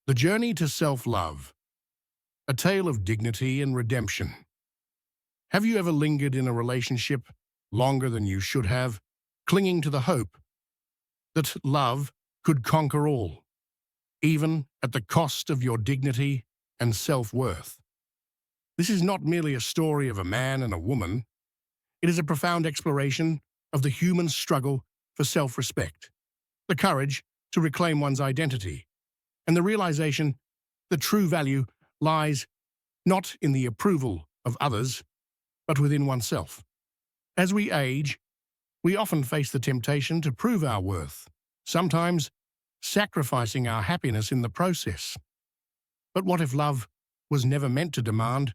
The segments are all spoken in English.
The Journey to Self-Love, a tale of dignity and redemption. Have you ever lingered in a relationship longer than you should have, clinging to the hope that love could conquer all, even at the cost of your dignity and self-worth? This is not merely a story of a man and a woman. It is a profound exploration of the human struggle for self-respect, the courage to reclaim one's identity, and the realization that true value lies not in the approval of others, but within oneself. As we age, we often face the temptation to prove our worth, sometimes sacrificing our happiness in the process. But what if love was never meant to demand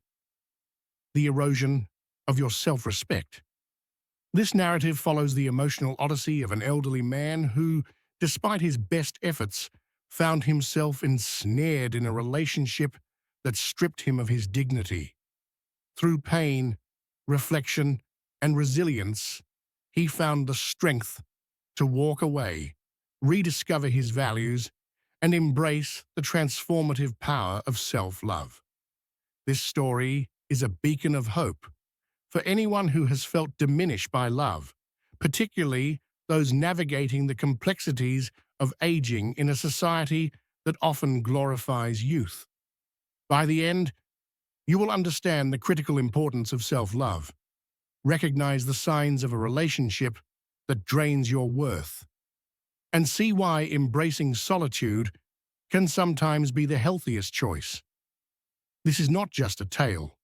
the erosion of your self-respect? This narrative follows the emotional odyssey of an elderly man who, despite his best efforts, found himself ensnared in a relationship that stripped him of his dignity. Through pain, reflection, and resilience, he found the strength to walk away, rediscover his values, and embrace the transformative power of self-love. This story is a beacon of hope for anyone who has felt diminished by love, particularly those navigating the complexities of aging in a society that often glorifies youth. By the end, you will understand the critical importance of self-love, recognize the signs of a relationship that drains your worth, and see why embracing solitude can sometimes be the healthiest choice. This is not just a tale.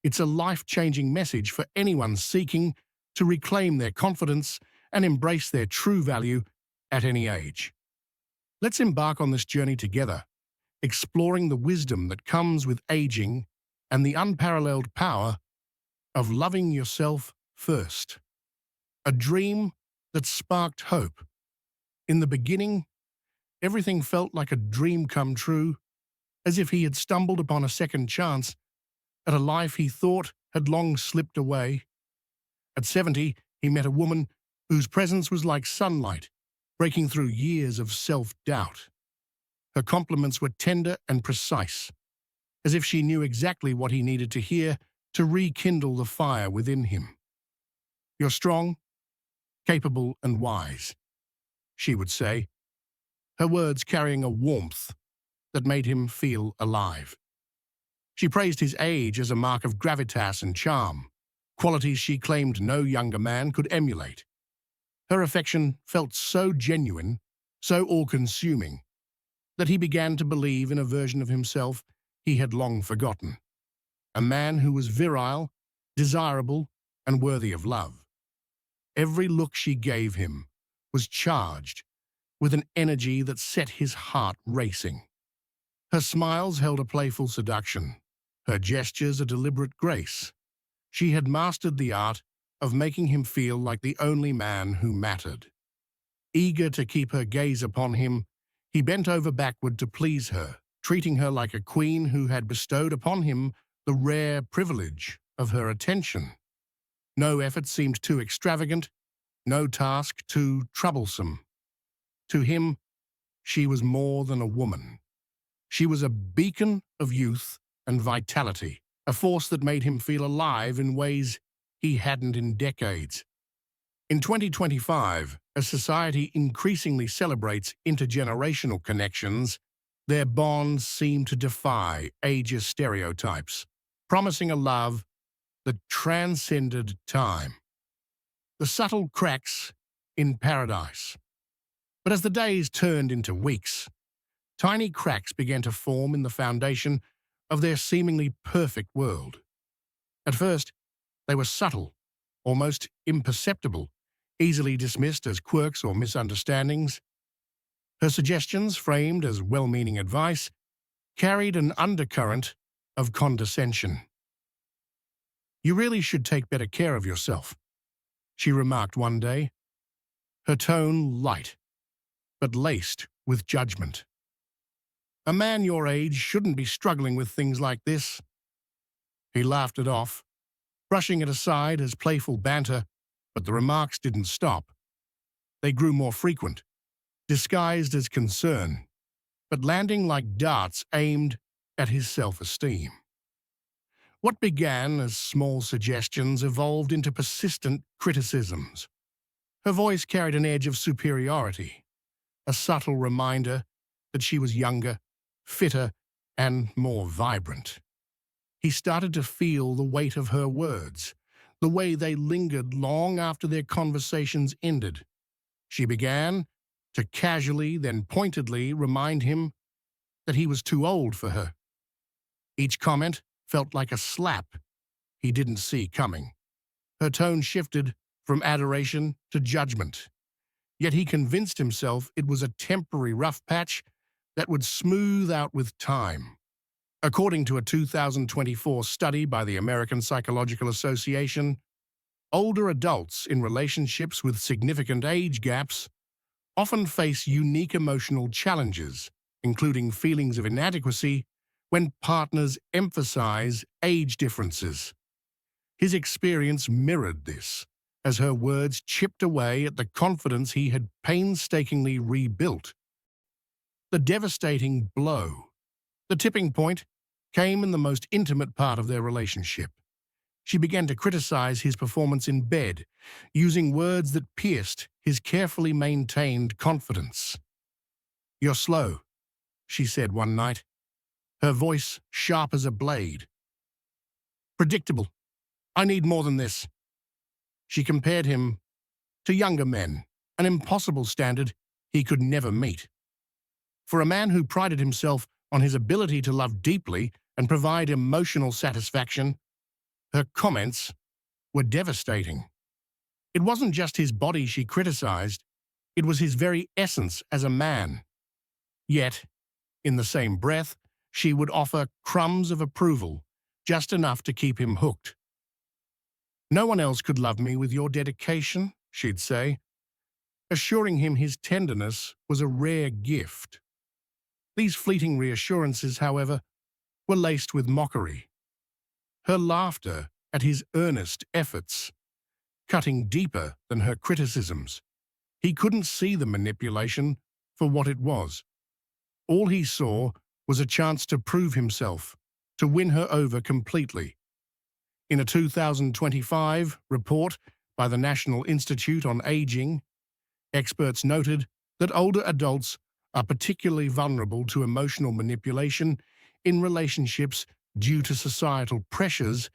It's a life-changing message for anyone seeking to reclaim their confidence and embrace their true value at any age. Let's embark on this journey together, exploring the wisdom that comes with aging and the unparalleled power of loving yourself first. A dream that sparked hope. In the beginning, everything felt like a dream come true, as if he had stumbled upon a second chance at a life he thought had long slipped away. At 70, he met a woman whose presence was like sunlight, breaking through years of self-doubt. Her compliments were tender and precise, as if she knew exactly what he needed to hear to rekindle the fire within him. "You're strong, capable, and wise," she would say, her words carrying a warmth that made him feel alive. She praised his age as a mark of gravitas and charm, qualities she claimed no younger man could emulate. Her affection felt so genuine, so all-consuming, that he began to believe in a version of himself he had long forgotten. A man who was virile, desirable, and worthy of love. Every look she gave him was charged with an energy that set his heart racing. Her smiles held a playful seduction, her gestures a deliberate grace. She had mastered the art of making him feel like the only man who mattered. Eager to keep her gaze upon him, he bent over backward to please her, treating her like a queen who had bestowed upon him the rare privilege of her attention. No effort seemed too extravagant, no task too troublesome. To him, she was more than a woman. She was a beacon of youth and vitality, a force that made him feel alive in ways he hadn't in decades. In 2025, as society increasingly celebrates intergenerational connections, their bonds seem to defy ageist stereotypes, promising a love that transcended time. The subtle cracks in paradise. But as the days turned into weeks, tiny cracks began to form in the foundation of their seemingly perfect world. At first, they were subtle, almost imperceptible, easily dismissed as quirks or misunderstandings. Her suggestions, framed as well-meaning advice, carried an undercurrent of condescension. "You really should take better care of yourself," she remarked one day, her tone light, but laced with judgment. "A man your age shouldn't be struggling with things like this." He laughed it off, brushing it aside as playful banter, but the remarks didn't stop. They grew more frequent, disguised as concern. but landing like darts aimed at his self-esteem. What began as small suggestions evolved into persistent criticisms. Her voice carried an edge of superiority, a subtle reminder that she was younger, fitter, and more vibrant. He started to feel the weight of her words, the way they lingered long after their conversations ended. She began to casually, then pointedly remind him that he was too old for her. Each comment felt like a slap he didn't see coming. Her tone shifted from adoration to judgment, yet he convinced himself it was a temporary rough patch that would smooth out with time. According to a 2024 study by the American Psychological Association, older adults in relationships with significant age gaps often face unique emotional challenges, including feelings of inadequacy when partners emphasize age differences. His experience mirrored this, as her words chipped away at the confidence he had painstakingly rebuilt. The devastating blow, the tipping point, came in the most intimate part of their relationship. She began to criticize his performance in bed, using words that pierced his carefully maintained confidence. "You're slow," she said one night, her voice sharp as a blade. "Predictable. I need more than this." She compared him to younger men, an impossible standard he could never meet. For a man who prided himself on his ability to love deeply and provide emotional satisfaction, her comments were devastating. It wasn't just his body she criticized, it was his very essence as a man. Yet, in the same breath, she would offer crumbs of approval, just enough to keep him hooked. "No one else could love me with your dedication," she'd say, assuring him his tenderness was a rare gift. These fleeting reassurances, however, were laced with mockery. Her laughter at his earnest efforts, cutting deeper than her criticisms. He couldn't see the manipulation for what it was. All he saw was a chance to prove himself, to win her over completely. In a 2025 report by the National Institute on Aging, experts noted that older adults are particularly vulnerable to emotional manipulation in relationships due to societal pressures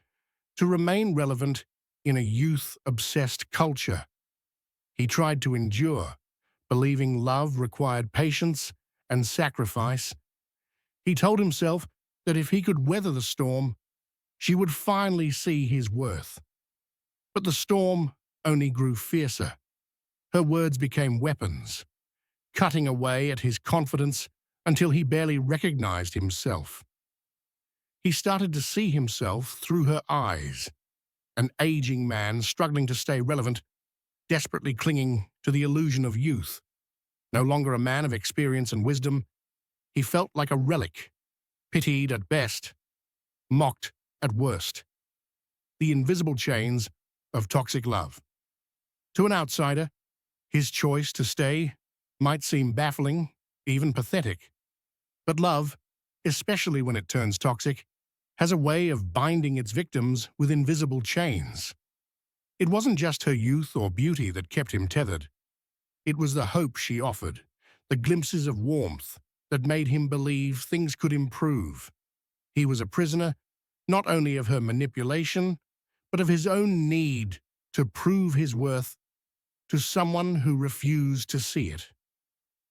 to remain relevant in a youth-obsessed culture. He tried to endure, believing love required patience and sacrifice. He told himself that if he could weather the storm, she would finally see his worth. But the storm only grew fiercer. Her words became weapons, cutting away at his confidence until he barely recognized himself. He started to see himself through her eyes, an aging man struggling to stay relevant, desperately clinging to the illusion of youth. No longer a man of experience and wisdom, he felt like a relic, pitied at best, mocked at worst. The invisible chains of toxic love. To an outsider, his choice to stay might seem baffling, even pathetic. But love, especially when it turns toxic, has a way of binding its victims with invisible chains. It wasn't just her youth or beauty that kept him tethered. It was the hope she offered, the glimpses of warmth that made him believe things could improve. He was a prisoner, not only of her manipulation, but of his own need to prove his worth to someone who refused to see it.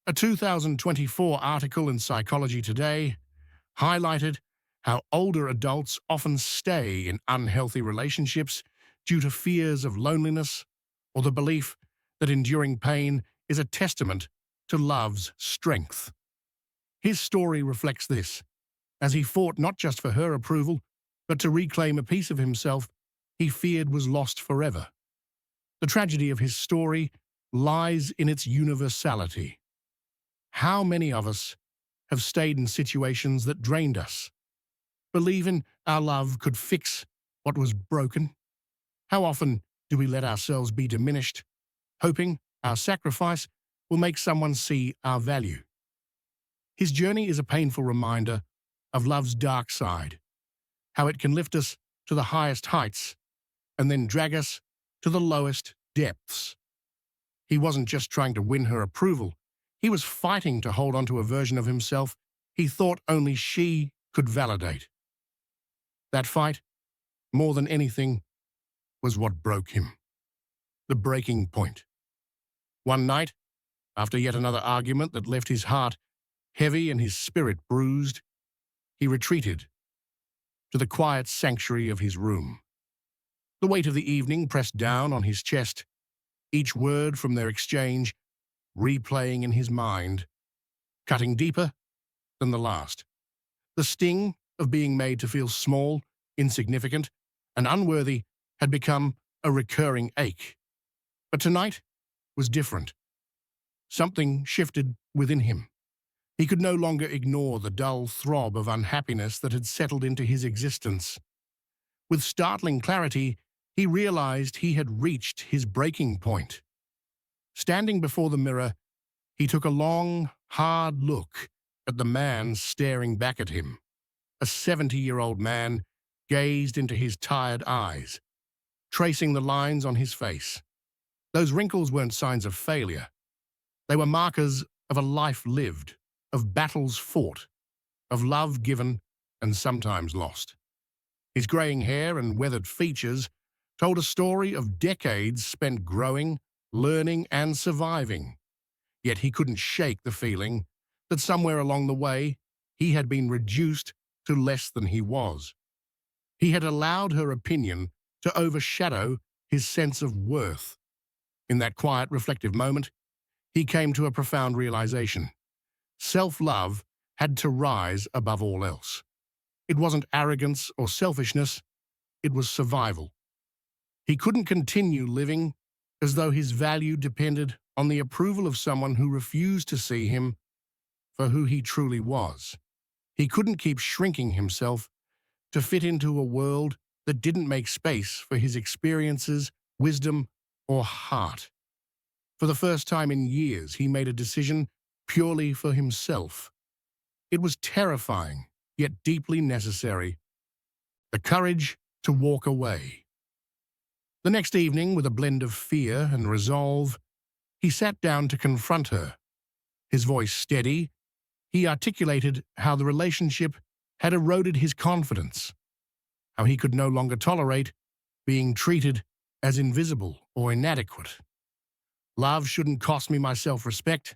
A 2024 article in Psychology Today highlighted how older adults often stay in unhealthy relationships due to fears of loneliness or the belief that enduring pain is a testament to love's strength. His story reflects this, as he fought not just for her approval, but to reclaim a piece of himself he feared was lost forever. The tragedy of his story lies in its universality. How many of us have stayed in situations that drained us, believing our love could fix what was broken? How often do we let ourselves be diminished, hoping our sacrifice will make someone see our value? His journey is a painful reminder of love's dark side, how it can lift us to the highest heights and then drag us to the lowest depths. He wasn't just trying to win her approval. He was fighting to hold on to a version of himself he thought only she could validate. That fight, more than anything, was what broke him. The breaking point. One night, after yet another argument that left his heart heavy and his spirit bruised, he retreated to the quiet sanctuary of his room. The weight of the evening pressed down on his chest, each word from their exchange replaying in his mind, cutting deeper than the last. The sting of being made to feel small, insignificant, and unworthy had become a recurring ache. But tonight was different. Something shifted within him. He could no longer ignore the dull throb of unhappiness that had settled into his existence. With startling clarity, he realized he had reached his breaking point. Standing before the mirror, he took a long, hard look at the man staring back at him. A 70-year-old man gazed into his tired eyes, tracing the lines on his face. Those wrinkles weren't signs of failure. They were markers of a life lived, of battles fought, of love given and sometimes lost. His graying hair and weathered features told a story of decades spent growing, learning, and surviving. Yet he couldn't shake the feeling that somewhere along the way he had been reduced to less than he was. He had allowed her opinion to overshadow his sense of worth. In that quiet, reflective moment, he came to a profound realization. Self-love had to rise above all else. It wasn't arrogance or selfishness, it was survival. He couldn't continue living as though his value depended on the approval of someone who refused to see him for who he truly was. He couldn't keep shrinking himself to fit into a world that didn't make space for his experiences, wisdom, or heart. For the first time in years, he made a decision purely for himself. It was terrifying, yet deeply necessary. The courage to walk away. The next evening, with a blend of fear and resolve, he sat down to confront her. His voice steady, he articulated how the relationship had eroded his confidence, how he could no longer tolerate being treated as invisible or inadequate. "Love shouldn't cost me my self-respect,"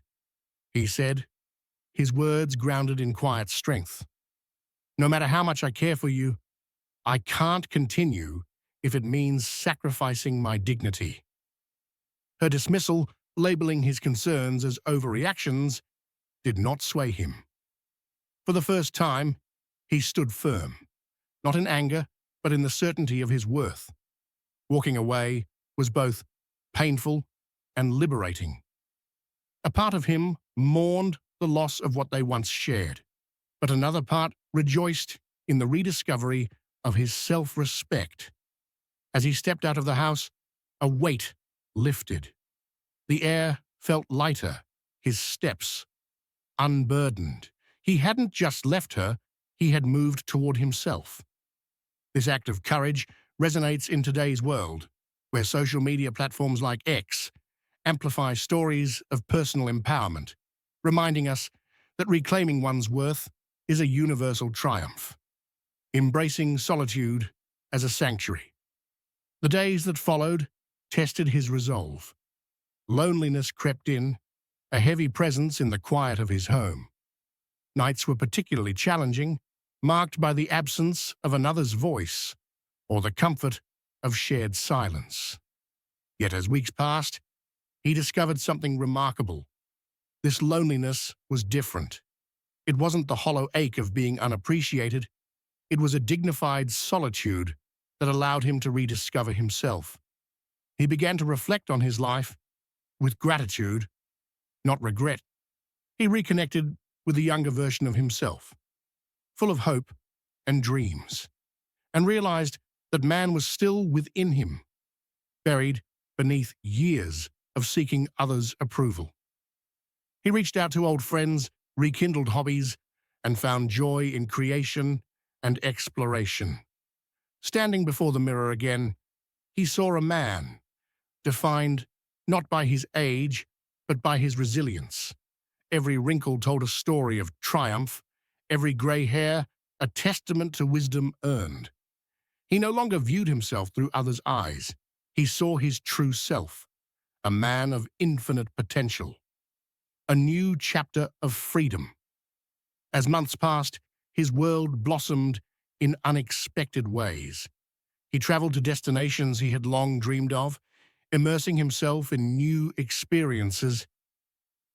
he said, his words grounded in quiet strength. "No matter how much I care for you, I can't continue if it means sacrificing my dignity." Her dismissal, labeling his concerns as overreactions, did not sway him. For the first time, he stood firm, not in anger, but in the certainty of his worth. Walking away was both painful and liberating. A part of him mourned the loss of what they once shared, but another part rejoiced in the rediscovery of his self-respect. As he stepped out of the house, a weight lifted. The air felt lighter, his steps unburdened. He hadn't just left her, he had moved toward himself. This act of courage resonates in today's world, where social media platforms like X amplify stories of personal empowerment, reminding us that reclaiming one's worth is a universal triumph. Embracing solitude as a sanctuary. The days that followed tested his resolve. Loneliness crept in, a heavy presence in the quiet of his home. Nights were particularly challenging, marked by the absence of another's voice or the comfort of shared silence. Yet as weeks passed, he discovered something remarkable. This loneliness was different. It wasn't the hollow ache of being unappreciated. It was a dignified solitude that allowed him to rediscover himself. He began to reflect on his life with gratitude, not regret. He reconnected with a younger version of himself, full of hope and dreams, and realized that man was still within him, buried beneath years of seeking others' approval. He reached out to old friends rekindled hobbies, and found joy in creation and exploration. Standing before the mirror again, he saw a man, defined not by his age, but by his resilience. Every wrinkle told a story of triumph, every grey hair a testament to wisdom earned. He no longer viewed himself through others' eyes. He saw his true self, a man of infinite potential, a new chapter of freedom. As months passed, his world blossomed in unexpected ways. He traveled to destinations he had long dreamed of, immersing himself in new experiences.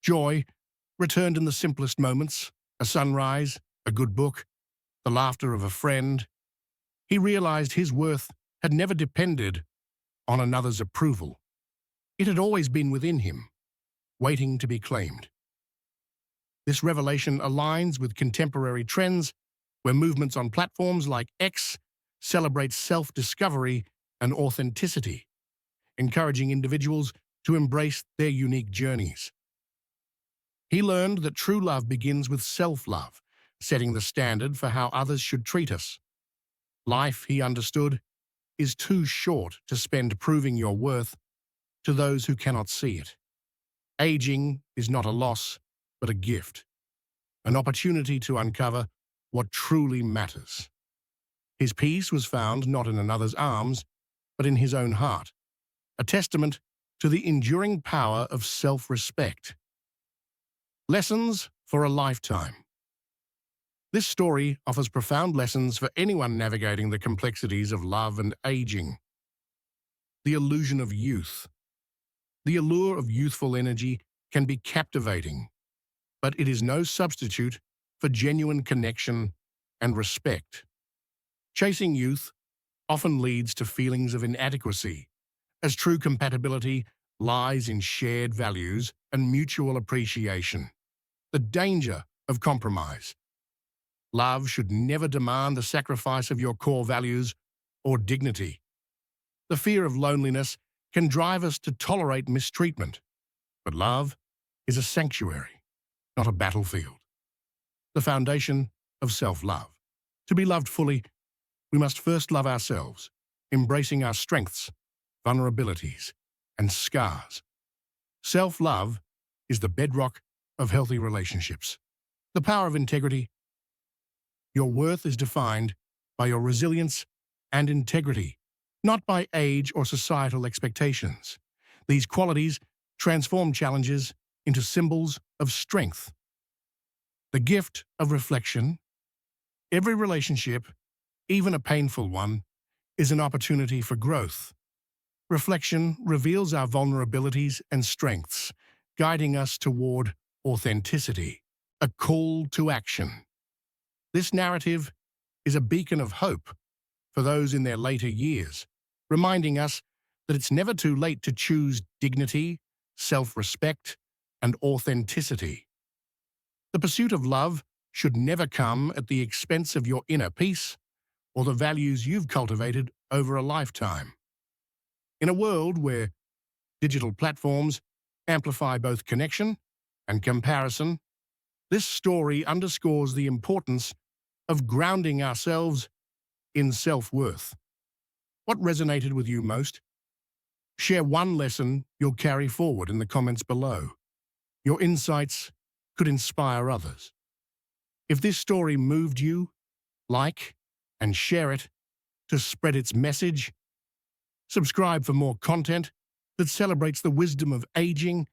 Joy returned in the simplest moments: a sunrise, a good book, the laughter of a friend. He realized his worth had never depended on another's approval. It had always been within him, waiting to be claimed. This revelation aligns with contemporary trends, where movements on platforms like X celebrate self-discovery and authenticity, encouraging individuals to embrace their unique journeys. He learned that true love begins with self-love, setting the standard for how others should treat us. Life, he understood, is too short to spend proving your worth to those who cannot see it. Aging is not a loss, but a gift, an opportunity to uncover what truly matters. His peace was found not in another's arms, but in his own heart, a testament to the enduring power of self-respect. Lessons for a lifetime. This story offers profound lessons for anyone navigating the complexities of love and aging. The illusion of youth. The allure of youthful energy can be captivating, but it is no substitute for genuine connection and respect. Chasing youth often leads to feelings of inadequacy, as true compatibility lies in shared values and mutual appreciation. The danger of compromise. Love should never demand the sacrifice of your core values or dignity. The fear of loneliness can drive us to tolerate mistreatment, but love is a sanctuary, not a battlefield. The foundation of self-love. To be loved fully, we must first love ourselves, embracing our strengths, vulnerabilities, and scars. Self-love is the bedrock of healthy relationships. The power of integrity. Your worth is defined by your resilience and integrity, not by age or societal expectations. These qualities transform challenges into symbols of strength. The gift of reflection. Every relationship, even a painful one, is an opportunity for growth. Reflection reveals our vulnerabilities and strengths, guiding us toward authenticity, a call to action. This narrative is a beacon of hope for those in their later years, reminding us that it's never too late to choose dignity, self-respect, and authenticity. The pursuit of love should never come at the expense of your inner peace or the values you've cultivated over a lifetime. In a world where digital platforms amplify both connection and comparison, this story underscores the importance of grounding ourselves in self-worth. What resonated with you most? Share one lesson you'll carry forward in the comments below. Your insights could inspire others. If this story moved you, like and share it to spread its message. Subscribe for more content that celebrates the wisdom of aging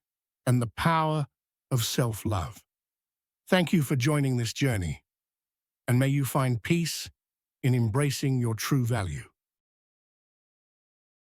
and the power of self-love. Thank you for joining this journey, and may you find peace in embracing your true value.